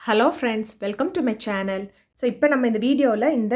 Hello friends, welcome to my channel. So இப்போ நம்ம இந்த வீடியோவில் இந்த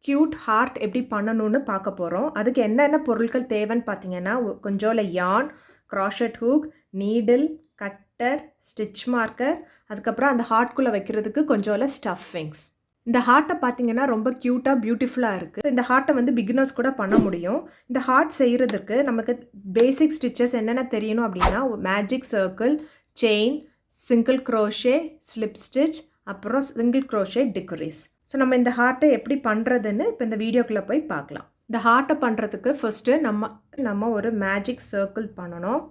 க்யூட் ஹார்ட் எப்படி பண்ணணும்னு பார்க்க போகிறோம். அதுக்கு என்னென்ன பொருட்கள் தேவைன்னு பார்த்தீங்கன்னா, கொஞ்சோல yarn, crochet hook, needle, cutter, stitch marker, அதுக்கப்புறம் அந்த ஹார்ட்குள்ளே வைக்கிறதுக்கு கொஞ்சோல ஸ்டஃபிங்ஸ். இந்த ஹார்ட்டை பார்த்தீங்கன்னா ரொம்ப க்யூட்டாக பியூட்டிஃபுல்லாக இருக்குது. இந்த ஹார்ட்டை வந்து பிகினர்ஸ் கூட பண்ண முடியும். இந்த ஹார்ட் செய்கிறதுக்கு நமக்கு பேசிக் ஸ்டிச்சஸ் என்னென்ன தெரியணும் அப்படின்னா, magic circle, chain, single crochet, slip stitch, அப்புறம் சிங்கிள் க்ரோஷே டிக்ரீஸ். ஸோ நம்ம இந்த ஹார்ட்டை எப்படி பண்ணுறதுன்னு இப்போ இந்த வீடியோக்குள்ளே போய் பார்க்கலாம். இந்த ஹார்ட்டை பண்ணுறதுக்கு ஃபஸ்ட்டு நம்ம ஒரு மேஜிக் சர்க்கிள் பண்ணணும்.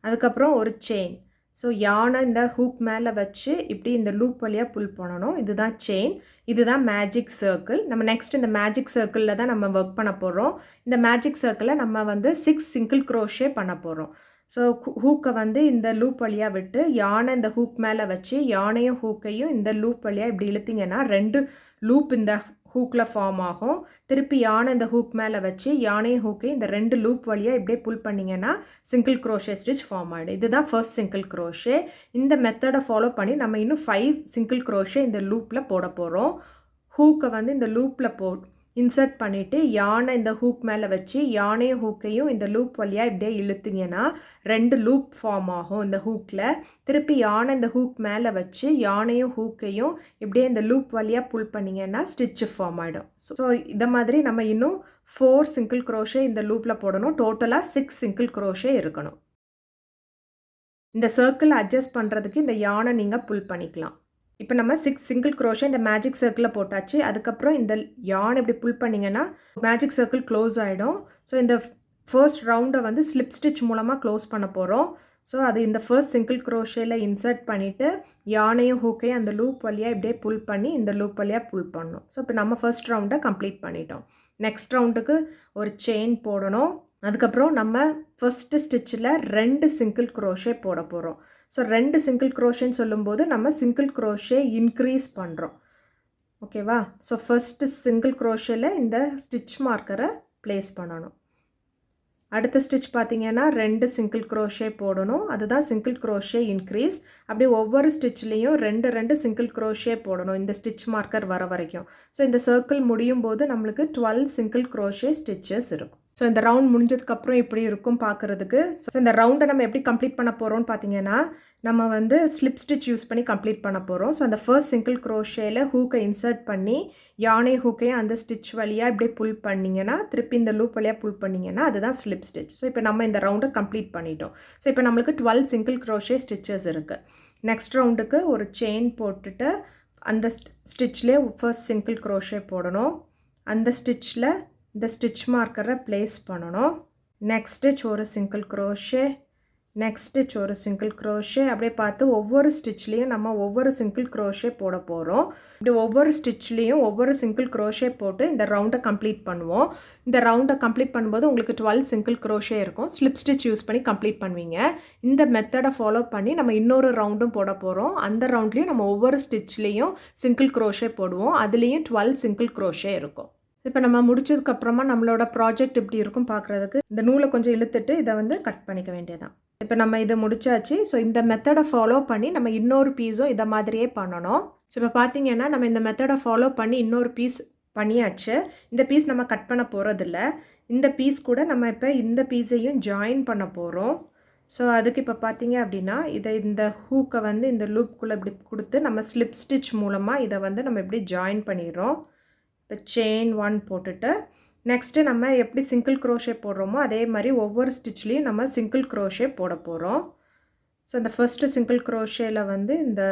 அதுக்கப்புறம் ஒரு செயின். ஸோ யானை இந்த ஹூக் மேலே வச்சு இப்படி இந்த லூப் வழியாக புல் பண்ணணும். இதுதான் செயின், இதுதான் மேஜிக் சர்க்கிள். நம்ம நெக்ஸ்ட் இந்த மேஜிக் சர்க்கிளில் தான் நம்ம ஒர்க் பண்ண போகிறோம். இந்த மேஜிக் சர்க்கிளில் நம்ம வந்து 6 சிங்கிள் க்ரோஷே பண்ண போகிறோம். ஸோ ஹூக்கை வந்து இந்த லூப் வழியாக விட்டு யானை இந்த ஹூக் மேலே வச்சு யானையும் ஹூக்கையும் இந்த லூப் வழியாக இப்படி இழுத்திங்கன்னா 2 லூப் இந்த ஹூக்கில் ஃபார்ம் ஆகும். திருப்பி யானை இந்த ஹூக் மேலே வச்சு யானையும் ஹூக்கையும் இந்த 2 லூப் வழியாக இப்படியே புல் பண்ணிங்கன்னா சிங்கிள் க்ரோஷே ஸ்டிச் ஃபார்ம் ஆகிடும். இதுதான் ஃபர்ஸ்ட் சிங்கிள் க்ரோஷே. இந்த மெத்தடை ஃபாலோ பண்ணி நம்ம இன்னும் 5 சிங்கிள் க்ரோஷே இந்த லூப்பில் போட போகிறோம். ஹூக்கை வந்து இந்த லூப்பில் இன்சர்ட் பண்ணிவிட்டு யானை இந்த ஹூக் மேலே வச்சு யானையும் ஹூக்கையும் இந்த லூப் வழியாக இப்படியே இழுத்திங்கன்னா 2 லூப் ஃபார்ம் ஆகும் இந்த ஹூக்கில். திருப்பி யானை இந்த ஹூக் மேலே வச்சு யானையும் ஹூக்கையும் இப்படியே இந்த லூப் வழியாக புல் பண்ணிங்கன்னா ஸ்டிச்சு ஃபார்ம் ஆகிடும். ஸோ இதை மாதிரி நம்ம இன்னும் 4 சிங்கிள் க்ரோஷே இந்த லூப்பில் போடணும். டோட்டலாக 6 சிங்கிள் க்ரோஷே இருக்கணும். இந்த சர்க்கிள் அட்ஜஸ்ட் பண்ணுறதுக்கு இந்த யானை நீங்கள் புல் பண்ணிக்கலாம். இப்போ நம்ம 6 சிங்கிள் க்ரோஷே இந்த மேஜிக் சர்க்கிளில் போட்டாச்சு. அதுக்கப்புறம் இந்த யான் இப்படி புல் பண்ணிங்கன்னா மேஜிக் சர்க்கிள் க்ளோஸ் ஆகிடும். ஸோ இந்த ஃபர்ஸ்ட் ரவுண்டை வந்து ஸ்லிப் ஸ்டிச் மூலமாக க்ளோஸ் பண்ண போகிறோம். ஸோ அது இந்த ஃபர்ஸ்ட் சிங்கிள் க்ரோஷேயில் இன்சர்ட் பண்ணிவிட்டு யானையும் ஹூக்கையும் அந்த லூப் வழியாக இப்படியே புல் பண்ணி இந்த லூப் வழியாக புல் பண்ணணும். ஸோ இப்போ நம்ம ஃபர்ஸ்ட் ரவுண்டை கம்ப்ளீட் பண்ணிட்டோம். நெக்ஸ்ட் ரவுண்டுக்கு ஒரு செயின் போடணும். அதுக்கப்புறம் நம்ம ஃபர்ஸ்ட்டு ஸ்டிச்சில் 2 சிங்கிள் க்ரோஷே போட போகிறோம். ஸோ 2 சிங்கிள் க்ரோஷேன்னு சொல்லும்போது நம்ம சிங்கிள் க்ரோஷே இன்க்ரீஸ் பண்ணுறோம். ஓகேவா? ஸோ ஃபர்ஸ்ட்டு சிங்கிள் க்ரோஷேயில் இந்த ஸ்டிச் மார்க்கரை ப்ளேஸ் பண்ணணும். அடுத்த ஸ்டிச் பார்த்திங்கன்னா 2 சிங்கிள் க்ரோஷே போடணும். அதுதான் சிங்கிள் க்ரோஷே இன்க்ரீஸ். அப்படியே ஒவ்வொரு ஸ்டிச்லேயும் 2 சிங்கிள் க்ரோஷே போடணும் இந்த ஸ்டிச் மார்க்கர் வர வரைக்கும். ஸோ இந்த சர்க்கிள் முடியும் போது நம்மளுக்கு 12 சிங்கிள் க்ரோஷே ஸ்டிச்சஸ் இருக்கும். ஸோ இந்த ரவுண்ட் முடிஞ்சதுக்கப்புறம் இப்படி இருக்கும் பார்க்குறதுக்கு. ஸோ இந்த ரவுண்டை நம்ம எப்படி கம்ப்ளீட் பண்ண போகிறோம்னு பார்த்தீங்கன்னா, நம்ம வந்து ஸ்லிப் ஸ்டிச் யூஸ் பண்ணி கம்ப்ளீட் பண்ண போகிறோம். ஸோ அந்த ஃபர்ஸ்ட் சிங்கிள் க்ரோஷேயில் ஹூக்கை இன்சர்ட் பண்ணி யானை ஹூக்கையும் அந்த ஸ்டிச் வழியாக இப்படியே புல் பண்ணிங்கன்னா திருப்பி இந்த லூப் வழியாக புல் பண்ணிங்கன்னா அதுதான் ஸ்லிப் ஸ்டிச். ஸோ இப்போ நம்ம இந்த ரவுண்டை கம்ப்ளீட் பண்ணிட்டோம். ஸோ இப்போ நம்மளுக்கு 12 சிங்கிள் க்ரோஷே ஸ்டிச்சஸ் இருக்குது. நெக்ஸ்ட் ரவுண்டுக்கு ஒரு செயின் போட்டுட்டு அந்த ஸ்டிச்லேயே ஃபர்ஸ்ட் சிங்கிள் க்ரோஷே போடணும். அந்த ஸ்டிச்சில் இந்த ஸ்டிச் மார்க்கரை ப்ளேஸ் பண்ணணும். நெக்ஸ்ட் ஸ்டிச் ஒரு சிங்கிள் க்ரோஷே, நெக்ஸ்ட் ஸ்டிச் ஒரு சிங்கிள் க்ரோஷே. அப்படியே பார்த்து ஒவ்வொரு ஸ்டிச்லேயும் நம்ம ஒவ்வொரு சிங்கிள் க்ரோஷே போட போகிறோம். இப்படி ஒவ்வொரு ஸ்டிச்லேயும் ஒவ்வொரு சிங்கிள் க்ரோஷே போட்டு இந்த ரவுண்டை கம்ப்ளீட் பண்ணுவோம். இந்த ரவுண்டை கம்ப்ளீட் பண்ணும்போது உங்களுக்கு 12 சிங்கிள் க்ரோஷே இருக்கும். ஸ்லிப் ஸ்டிச் யூஸ் பண்ணி கம்ப்ளீட் பண்ணுவீங்க. இந்த மெத்தடை ஃபாலோ பண்ணி நம்ம இன்னொரு ரவுண்டும் போட போகிறோம். அந்த ரவுண்ட்லேயும் நம்ம ஒவ்வொரு ஸ்டிச்லேயும் சிங்கிள் க்ரோஷே போடுவோம். அதுலேயும் 12 சிங்கிள் க்ரோஷே இருக்கும். இப்போ நம்ம முடிச்சதுக்கப்புறமா நம்மளோட ப்ராஜெக்ட் இப்படி இருக்கும் பார்க்குறதுக்கு. இந்த நூலை கொஞ்சம் இழுத்துட்டு இதை வந்து கட் பண்ணிக்க வேண்டியதான். இப்போ நம்ம இதை முடிச்சாச்சு. ஸோ இந்த மெத்தடை ஃபாலோ பண்ணி நம்ம இன்னொரு பீஸும் இதை மாதிரியே பண்ணணும். ஸோ இப்போ பார்த்தீங்கன்னா நம்ம இந்த மெத்தடை ஃபாலோ பண்ணி இன்னொரு பீஸ் பண்ணியாச்சு. இந்த பீஸ் நம்ம கட் பண்ண போகிறதில்ல. இந்த பீஸ் கூட நம்ம இப்போ இந்த பீஸையும் ஜாயின் பண்ண போகிறோம். ஸோ அதுக்கு இப்போ பார்த்தீங்க அப்படின்னா இந்த ஹூக்கை வந்து இந்த லூப்குள்ளே இப்படி கொடுத்து நம்ம ஸ்லிப் ஸ்டிச் மூலமாக இதை வந்து நம்ம இப்படி ஜாயின் பண்ணிடுறோம். இப்போ செயின் 1 போட்டுட்டு நெக்ஸ்ட்டு நம்ம எப்படி சிங்கிள் க்ரோஷே போடுறோமோ அதே மாதிரி ஒவ்வொரு ஸ்டிச்லேயும் நம்ம சிங்கிள் க்ரோஷே போட போகிறோம். ஸோ இந்த ஃபர்ஸ்ட்டு சிங்கிள் க்ரோஷேயில் வந்து இந்த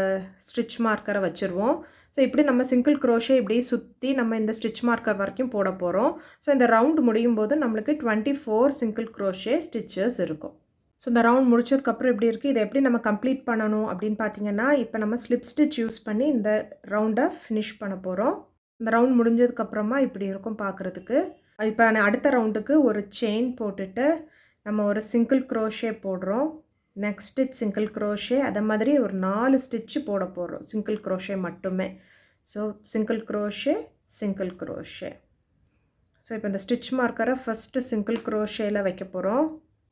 ஸ்டிச் மார்க்கரை வச்சுருவோம். ஸோ இப்படி நம்ம சிங்கிள் க்ரோஷே இப்படி சுற்றி நம்ம இந்த ஸ்டிச் மார்க்கர் வரைக்கும் போட போகிறோம். ஸோ இந்த ரவுண்ட் முடியும் போது நம்மளுக்கு 24 சிங்கிள் க்ரோஷே ஸ்டிச்சஸ் இருக்கும். ஸோ இந்த ரவுண்ட் முடிச்சதுக்கப்புறம் எப்படி இருக்குது, இதை எப்படி நம்ம கம்ப்ளீட் பண்ணணும் அப்படின்னு பார்த்தீங்கன்னா, இப்போ நம்ம ஸ்லிப் ஸ்டிச் யூஸ் பண்ணி இந்த ரவுண்டை ஃபினிஷ் பண்ண போகிறோம். இந்த ரவுண்ட் முடிஞ்சதுக்கப்புறமா இப்படி இருக்கும் பார்க்குறதுக்கு. இப்போ அடுத்த ரவுண்டுக்கு ஒரு செயின் போட்டுட்டு நம்ம ஒரு சிங்கிள் க்ரோஷே போடுறோம். நெக்ஸ்ட் ஸ்டிச் சிங்கிள் க்ரோஷே, அதை மாதிரி ஒரு 4 ஸ்டிச்சு போட போகிறோம் சிங்கிள் க்ரோஷே மட்டுமே. So single crochet, single crochet. So இப்போ இந்த ஸ்டிச் மார்க்கரை ஃபஸ்ட்டு சிங்கிள் க்ரோஷேயில் வைக்க போகிறோம்.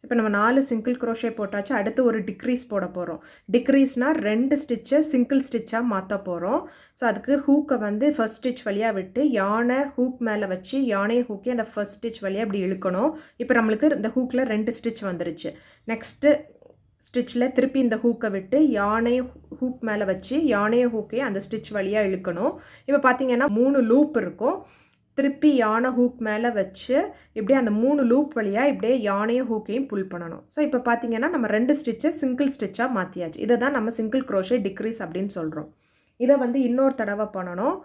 இப்போ நம்ம 4 சிங்கிள் க்ரோஷே போட்டாச்சு. அடுத்து ஒரு டிக்ரீஸ் போட போகிறோம். டிக்ரீஸ்னால் 2 ஸ்டிச்சை சிங்கிள் ஸ்டிச்சாக மாற்ற போகிறோம். ஸோ அதுக்கு ஹூக்கை வந்து ஃபர்ஸ்ட் ஸ்டிச் வழியாக விட்டு யானை ஹூக் மேலே வச்சு யானையை ஹூக்கி அந்த ஃபர்ஸ்ட் ஸ்டிச் வழியாக இப்படி இழுக்கணும். இப்போ நம்மளுக்கு இந்த ஹூக்கில் 2 ஸ்டிச் வந்துருச்சு. நெக்ஸ்ட்டு ஸ்டிச்சில் திருப்பி இந்த ஹூக்கை விட்டு யானையும் ஹூக் மேலே வச்சு யானையும் ஹூக்கையும் அந்த ஸ்டிச் வழியாக இழுக்கணும். இப்போ பார்த்தீங்கன்னா 3 லூப் இருக்கும். திருப்பி யானை ஹூக் மேலே வச்சு இப்படியே அந்த 3 லூப் வழியாக இப்படியே யானையும் ஹூக்கையும் புல் பண்ணணும். ஸோ இப்போ பார்த்தீங்கன்னா நம்ம 2 ஸ்டிச்சை சிங்கிள் ஸ்டிச்சாக மாற்றியாச்சு. இதை தான் நம்ம சிங்கிள் க்ரோஷே டிக்ரீஸ் அப்படின்னு சொல்கிறோம். இதை வந்து இன்னொரு தடவை பண்ணணும்.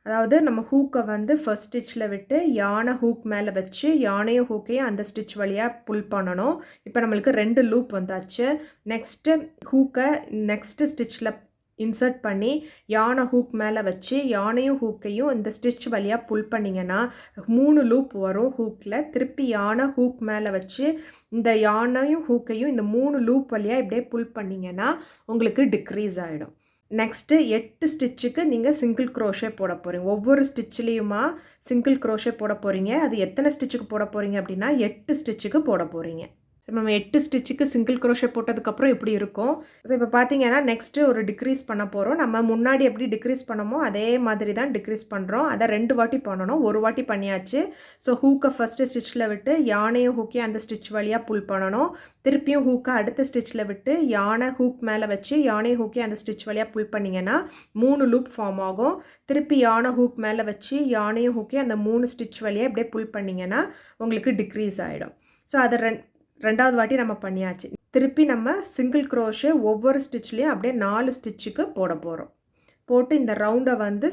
அதாவது நம்ம ஹூக்கை வந்து ஃபர்ஸ்ட் ஸ்டிச்சில் விட்டு யானை ஹூக் மேலே வச்சு யானையும் ஹூக்கையும் அந்த ஸ்டிச் வழியாக புல் பண்ணணும். இப்போ நம்மளுக்கு 2 லூப் வந்தாச்சு. நெக்ஸ்ட்டு ஹூக்கை நெக்ஸ்ட்டு ஸ்டிச்சில் இன்சர்ட் பண்ணி யானை ஹூக் மேலே வச்சு யானையும் ஹூக்கையும் இந்த ஸ்டிச் வழியாக புல் பண்ணிங்கன்னா 3 லூப் வரும் ஹூக்கில். திருப்பி யானை ஹூக் மேலே வச்சு இந்த யானையும் ஹூக்கையும் இந்த 3 லூப் வழியாக இப்படியே புல் பண்ணிங்கன்னா உங்களுக்கு டிக்ரீஸ் ஆகிடும். நெக்ஸ்ட்டு 8 ஸ்டிச்சுக்கு நீங்கள் சிங்கிள் க்ரோஷே போட போகிறீங்க. ஒவ்வொரு ஸ்டிச்லேயுமா சிங்கிள் க்ரோஷே போட போகிறீங்க. அது எத்தனை ஸ்டிச்சுக்கு போட போகிறீங்க அப்படின்னா 8 ஸ்டிச்சுக்கு போட போகிறீங்க. நம்ம 8 ஸ்டிச்சுக்கு சிங்கிள் க்ரோஷே போட்டதுக்கப்புறம் இப்படி இருக்கும். ஸோ இப்போ பார்த்தீங்கன்னா நெக்ஸ்ட்டு ஒரு டிக்ரீஸ் பண்ண போகிறோம். நம்ம முன்னாடி எப்படி டிக்ரீஸ் பண்ணமோ அதே மாதிரி தான் டிக்ரீஸ் பண்ணுறோம். அதை 2 வாட்டி பண்ணணும். ஒரு வாட்டி பண்ணியாச்சு. ஸோ ஹூக்கை ஃபஸ்ட்டு ஸ்டிச்சில் விட்டு யானையும் ஹூக்கையும் அந்த ஸ்டிச் வழியாக புல் பண்ணணும். திருப்பியும் ஹூக்கை அடுத்த ஸ்டிச்சில் விட்டு யானை ஹூக் மேலே வச்சு யானையும் ஹூக்கையும் அந்த ஸ்டிச் வழியாக புல் பண்ணிங்கன்னா 3 லூப் ஃபார்ம் ஆகும். திருப்பி யானை ஹூக் மேலே வச்சு யானையும் ஹூக்கையும் அந்த 3 ஸ்டிச் வழியாக இப்படியே புல் பண்ணிங்கன்னா உங்களுக்கு டிக்ரீஸ் ஆகிடும். ஸோ அதை 2வது வாட்டி நம்ம பண்ணியாச்சு. திருப்பி நம்ம சிங்கிள் க்ரோஷே ஒவ்வொரு ஸ்டிச்லேயும் அப்படியே 4 ஸ்டிச்சுக்கு போட போகிறோம். போட்டு இந்த ரவுண்டை வந்து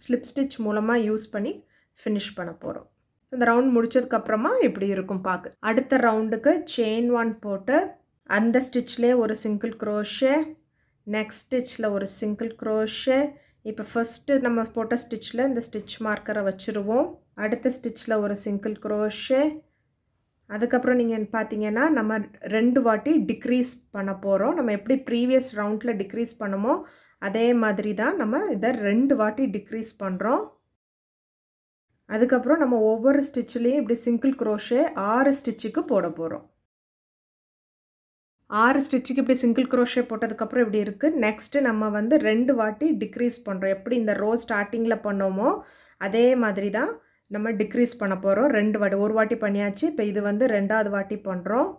ஸ்லிப் ஸ்டிச் மூலமாக யூஸ் பண்ணி ஃபினிஷ் பண்ண போகிறோம். இந்த ரவுண்ட் முடிச்சதுக்கப்புறமா இப்படி இருக்கும் பார்க்க. அடுத்த ரவுண்டுக்கு செயின் 1 போட்டு அந்த ஸ்டிச்லேயே ஒரு சிங்கிள் க்ரோஷே, நெக்ஸ்ட் ஸ்டிச்சில் ஒரு சிங்கிள் க்ரோஷே. இப்போ ஃபஸ்ட்டு நம்ம போட்ட ஸ்டிச்சில் இந்த ஸ்டிச் மார்க்கரை வச்சுருவோம். அடுத்த ஸ்டிச்சில் ஒரு சிங்கிள் க்ரோஷே. அதுக்கப்புறம் நீங்கள் பார்த்தீங்கன்னா நம்ம 2 வாட்டி டிக்ரீஸ் பண்ண போகிறோம். நம்ம எப்படி ப்ரீவியஸ் ரவுண்டில் டிக்ரீஸ் பண்ணமோ அதே மாதிரி தான் நம்ம இதை 2 வாட்டி டிக்ரீஸ் பண்ணுறோம். அதுக்கப்புறம் நம்ம ஒவ்வொரு ஸ்டிச்லேயும் இப்படி சிங்கிள் க்ரோஷே 6 ஸ்டிச்சுக்கு போட போகிறோம். 6 ஸ்டிச்சுக்கு இப்படி சிங்கிள் க்ரோஷே போட்டதுக்கப்புறம் இப்படி இருக்குது. நெக்ஸ்ட்டு நம்ம வந்து 2 வாட்டி டிக்ரீஸ் பண்ணுறோம். எப்படி இந்த ரோ ஸ்டார்டிங்கில் பண்ணோமோ அதே மாதிரி தான் நம்ம டிக்ரீஸ் பண்ண போகிறோம். 2 வாட்டி, ஒரு வாட்டி பண்ணியாச்சு. இப்போ இது வந்து 2வது வாட்டி பண்ணுறோம்.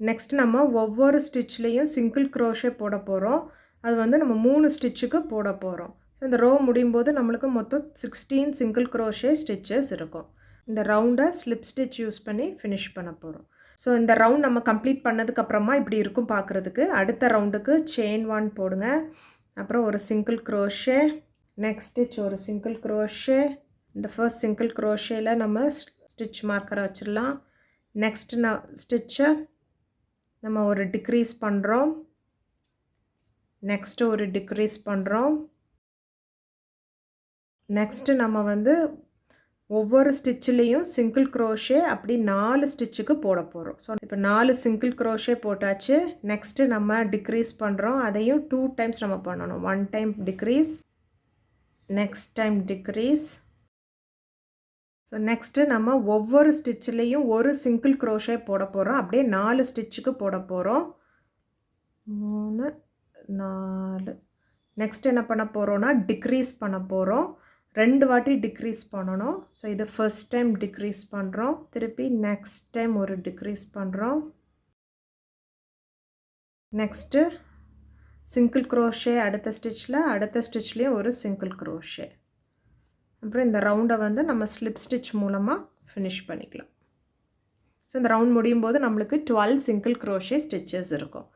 நெக்ஸ்ட் நம்ம ஒவ்வொரு ஸ்டிச்லேயும் சிங்கிள் க்ரோஷே போட போகிறோம். அது வந்து நம்ம 3 ஸ்டிச்சுக்கு போட போகிறோம். இந்த ரோ முடியும் போது நம்மளுக்கு மொத்தம் 16 சிங்கிள் க்ரோஷே ஸ்டிச்சஸ் இருக்கும். இந்த ரவுண்டை ஸ்லிப் ஸ்டிச் யூஸ் பண்ணி ஃபினிஷ் பண்ண போகிறோம். ஸோ இந்த ரவுண்ட் நம்ம கம்ப்ளீட் பண்ணதுக்கப்புறமா இப்படி இருக்கும் பார்க்குறதுக்கு. அடுத்த ரவுண்டுக்கு செயின் 1 போடுங்க. அப்புறம் ஒரு சிங்கிள் க்ரோஷே, நெக்ஸ்ட் ஸ்டிச் ஒரு சிங்கிள் க்ரோஷே. இந்த ஃபர்ஸ்ட் சிங்கிள் க்ரோஷேயில் நம்ம ஸ்டிச் மார்க்கரை வச்சிடலாம். நெக்ஸ்ட் ஸ்டிச்சை நம்ம ஒரு டிக்ரீஸ் பண்ணுறோம். நெக்ஸ்ட்டு ஒரு டிக்ரீஸ் பண்ணுறோம். நெக்ஸ்ட்டு நம்ம வந்து ஒவ்வொரு ஸ்டிச்சிலையும் சிங்கிள் க்ரோஷே அப்படி 4 ஸ்டிச்சுக்கு போட போகிறோம். ஸோ இப்போ 4 சிங்கிள் க்ரோஷே போட்டாச்சு. நெக்ஸ்ட்டு நம்ம டிக்ரீஸ் பண்ணுறோம். அதையும் 2 டைம்ஸ் நம்ம பண்ணணும். 1 time degrees, next time degrees. So next நம்ம ஒவ்வொரு ஸ்டிச்சிலையும் ஒரு சிங்கிள் க்ரோஷே போட போகிறோம். அப்படியே 4 ஸ்டிச்சுக்கு போட போகிறோம். 3, 4. நெக்ஸ்ட் என்ன பண்ண போகிறோன்னா டிக்ரீஸ் பண்ண போகிறோம். 2 வாட்டி டிக்ரீஸ் பண்ணணும். ஸோ இது ஃபர்ஸ்ட் டைம் டிக்ரீஸ் பண்ணுறோம். திருப்பி நெக்ஸ்ட் டைம் ஒரு டிக்ரீஸ் பண்ணுறோம். நெக்ஸ்ட்டு சிங்கிள் க்ரோஷே அடுத்த ஸ்டிச்லேயும் ஒரு சிங்கிள் க்ரோஷே. அப்புறம் இந்த ரவுண்டை வந்து நம்ம ஸ்லிப் ஸ்டிச் மூலமாக ஃபினிஷ் பண்ணிக்கலாம். ஸோ இந்த ரவுண்ட் முடியும் போது நம்மளுக்கு 12 சிங்கிள் க்ரோஷே ஸ்டிச்சஸ் இருக்கும்.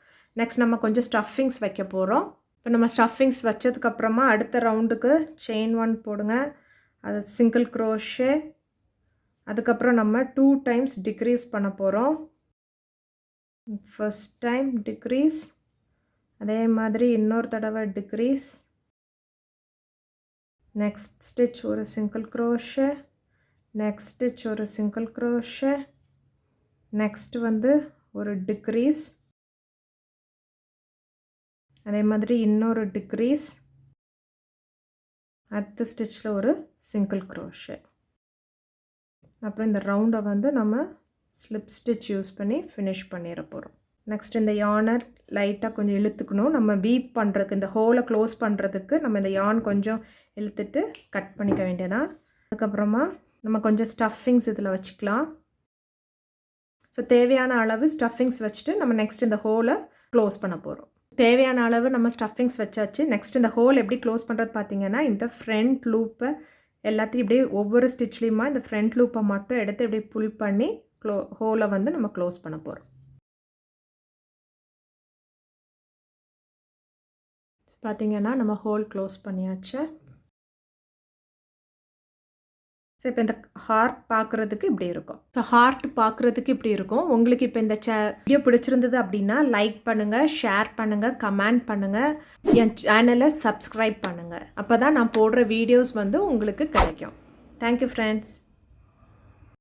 நெக்ஸ்ட் நம்ம கொஞ்சம் ஸ்டஃபிங்ஸ் வைக்க போகிறோம். இப்போ நம்ம ஸ்டஃபிங்ஸ் வச்சதுக்கப்புறமா அடுத்த ரவுண்டுக்கு செயின் 1 போடுங்க. அது சிங்கிள் க்ரோஷே. அதுக்கப்புறம் நம்ம 2 டைம்ஸ் டிக்ரீஸ் பண்ண போகிறோம். ஃபர்ஸ்ட் டைம் டிக்ரீஸ், அதே மாதிரி இன்னொரு தடவை டிக்ரீஸ். நெக்ஸ்ட் ஸ்டிச் ஒரு சிங்கிள் க்ரோஷே, நெக்ஸ்ட் ஸ்டிச் ஒரு சிங்கிள் க்ரோஷே, நெக்ஸ்ட் வந்து ஒரு டிக்ரீஸ், அதே மாதிரி இன்னொரு டிக்ரீஸ், அடுத்த ஸ்டிச்சில் ஒரு சிங்கிள் க்ரோஷே. அப்புறம் இந்த ரவுண்டை வந்து நம்ம ஸ்லிப் ஸ்டிச் யூஸ் பண்ணி ஃபினிஷ் பண்ணிட போகிறோம். நெக்ஸ்ட் இந்த யானை லைட்டாக கொஞ்சம் இழுத்துக்கணும். நம்ம வீப் பண்ணுறதுக்கு இந்த ஹோலை க்ளோஸ் பண்ணுறதுக்கு நம்ம இந்த யான் கொஞ்சம் இழுத்துட்டு கட் பண்ணிக்க வேண்டியதான். அதுக்கப்புறமா நம்ம கொஞ்சம் ஸ்டஃபிங்ஸ் இதில் வச்சுக்கலாம். ஸோ தேவையான அளவு ஸ்டஃபிங்ஸ் வச்சுட்டு நம்ம நெக்ஸ்ட் இந்த ஹோலை க்ளோஸ் பண்ண போகிறோம். தேவையான அளவு நம்ம ஸ்டஃபிங்ஸ் வச்சாச்சு. நெக்ஸ்ட் இந்த ஹோல் எப்படி க்ளோஸ் பண்ணுறது பார்த்தீங்கன்னா, இந்த ஃப்ரண்ட் லூப்பை எல்லாத்தையும் இப்படியே ஒவ்வொரு ஸ்டிச்லேயுமா இந்த ஃப்ரண்ட் லூப்பை மட்டும் எடுத்து இப்படி புல் பண்ணி ஹோலை வந்து நம்ம க்ளோஸ் பண்ண போகிறோம். பார்த்தீங்கன்னா நம்ம ஹோல் க்ளோஸ் பண்ணியாச்சு. ஸோ இப்போ இந்த ஹார்ட் பார்க்குறதுக்கு இப்படி இருக்கும். ஸோ ஹார்ட் பார்க்குறதுக்கு இப்படி இருக்கும். உங்களுக்கு இப்போ இந்த வீடியோ பிடிச்சிருந்தது அப்படின்னா லைக் பண்ணுங்கள், ஷேர் பண்ணுங்கள், கமெண்ட் பண்ணுங்கள், என் சேனலை சப்ஸ்கிரைப் பண்ணுங்கள். அப்போ தான் நான் போடுற வீடியோஸ் வந்து உங்களுக்கு கிடைக்கும். Thank you friends.